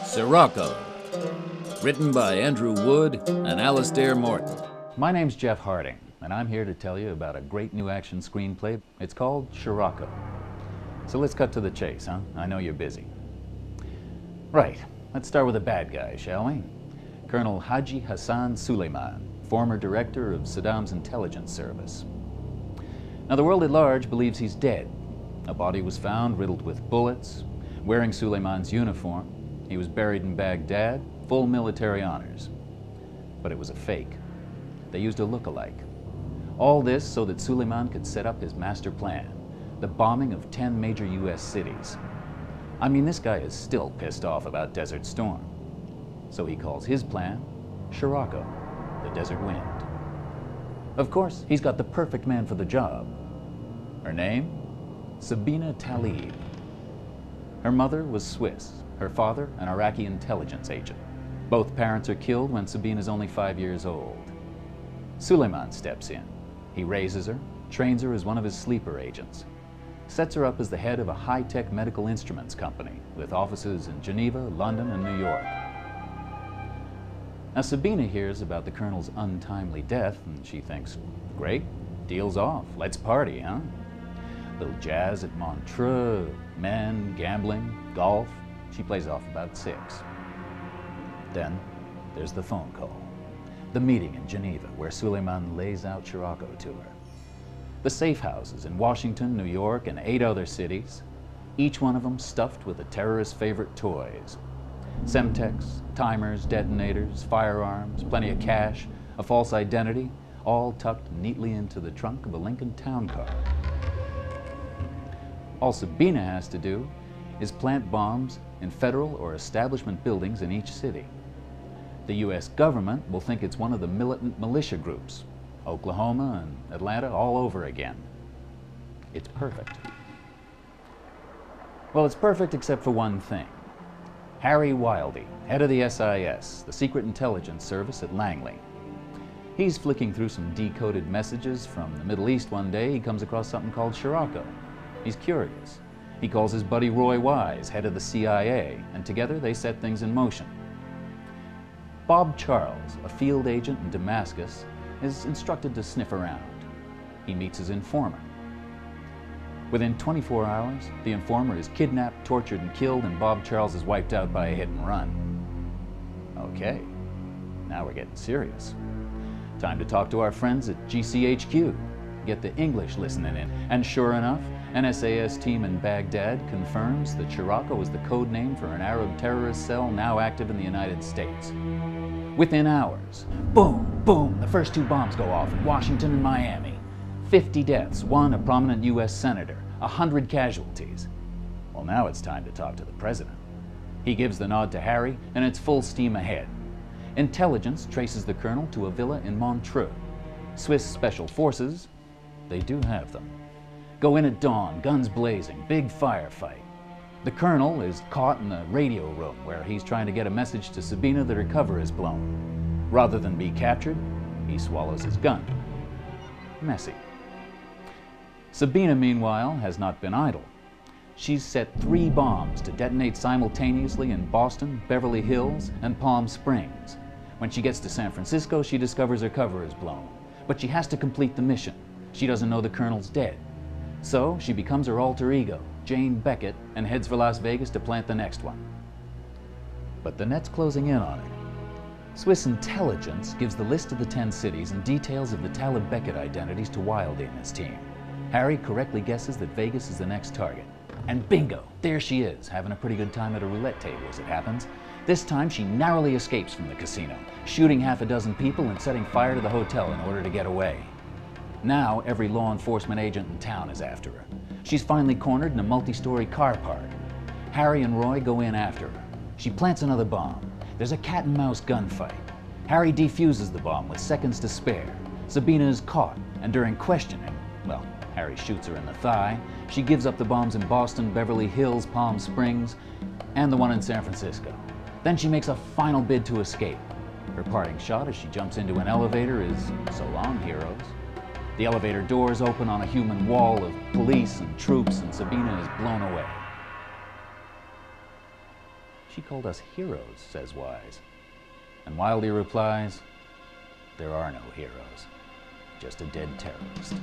Sirocco, written by Andrew Wood and Alastair Morton. My name's Jeff Harding, and I'm here to tell you about a great new action screenplay. It's called Sirocco. So let's cut to the chase, huh? I know you're busy. Right, let's start with the bad guy, shall we? Colonel Haji Hassan Suleiman, former director of Saddam's intelligence service. Now, the world at large believes he's dead. A body was found riddled with bullets, wearing Suleiman's uniform. He was buried in Baghdad, full military honors. But it was a fake. They used a look-alike. All this so that Suleiman could set up his master plan, the bombing of 10 major US cities. I mean, this guy is still pissed off about Desert Storm. So he calls his plan Sirocco, the desert wind. Of course, he's got the perfect man for the job. Her name? Sabina Talib. Her mother was Swiss, her father an Iraqi intelligence agent. Both parents are killed when Sabina's only 5 years old. Suleiman steps in. He raises her, trains her as one of his sleeper agents, sets her up as the head of a high-tech medical instruments company with offices in Geneva, London, and New York. Now, Sabina hears about the colonel's untimely death, and she thinks, great, deal's off, let's party, huh? Little jazz at Montreux, men, gambling, golf. She plays off about 6. Then there's the phone call. The meeting in Geneva where Suleiman lays out Sirocco to her. The safe houses in Washington, New York, and 8 other cities, each one of them stuffed with the terrorist's favorite toys. Semtex, timers, detonators, firearms, plenty of cash, a false identity, all tucked neatly into the trunk of a Lincoln town car. All Sabina has to do is plant bombs in federal or establishment buildings in each city. The US government will think it's one of the militant militia groups, Oklahoma and Atlanta all over again. It's perfect. Well, it's perfect except for one thing. Harry Wildey, head of the SIS, the Secret Intelligence Service at Langley. He's flicking through some decoded messages from the Middle East one day. He comes across something called Sirocco. He's curious. He calls his buddy Roy Wise, head of the CIA, and together they set things in motion. Bob Charles, a field agent in Damascus, is instructed to sniff around. He meets his informer. Within 24 hours, the informer is kidnapped, tortured, and killed, and Bob Charles is wiped out by a hit and run. Okay, now we're getting serious. Time to talk to our friends at GCHQ. Get the English listening in. And sure enough, an SAS team in Baghdad confirms that Sirocco is the code name for an Arab terrorist cell now active in the United States. Within hours, boom, boom, the first 2 bombs go off in Washington and Miami. 50 deaths, 1 a prominent US senator, 100 casualties. Well, now it's time to talk to the president. He gives the nod to Harry, and it's full steam ahead. Intelligence traces the colonel to a villa in Montreux. Swiss special forces, they do have them, go in at dawn, guns blazing, big firefight. The colonel is caught in the radio room where he's trying to get a message to Sabina that her cover is blown. Rather than be captured, he swallows his gun. Messy. Sabina, meanwhile, has not been idle. She's set 3 bombs to detonate simultaneously in Boston, Beverly Hills, and Palm Springs. When she gets to San Francisco, she discovers her cover is blown. But she has to complete the mission. She doesn't know the colonel's dead. So she becomes her alter ego, Jane Beckett, and heads for Las Vegas to plant the next one. But the net's closing in on her. Swiss intelligence gives the list of the 10 cities and details of the Talib Beckett identities to Wildey and his team. Harry correctly guesses that Vegas is the next target. And bingo, there she is, having a pretty good time at a roulette table as it happens. This time she narrowly escapes from the casino, shooting half a dozen people and setting fire to the hotel in order to get away. Now every law enforcement agent in town is after her. She's finally cornered in a multi-story car park. Harry and Roy go in after her. She plants another bomb. There's a cat-and-mouse gunfight. Harry defuses the bomb with seconds to spare. Sabina is caught, and during questioning, well, Harry shoots her in the thigh. She gives up the bombs in Boston, Beverly Hills, Palm Springs, and the one in San Francisco. Then she makes a final bid to escape. Her parting shot as she jumps into an elevator is, "So long, heroes." The elevator doors open on a human wall of police and troops, and Sabina is blown away. She called us heroes, says Wise. And Wildy replies, there are no heroes, just a dead terrorist.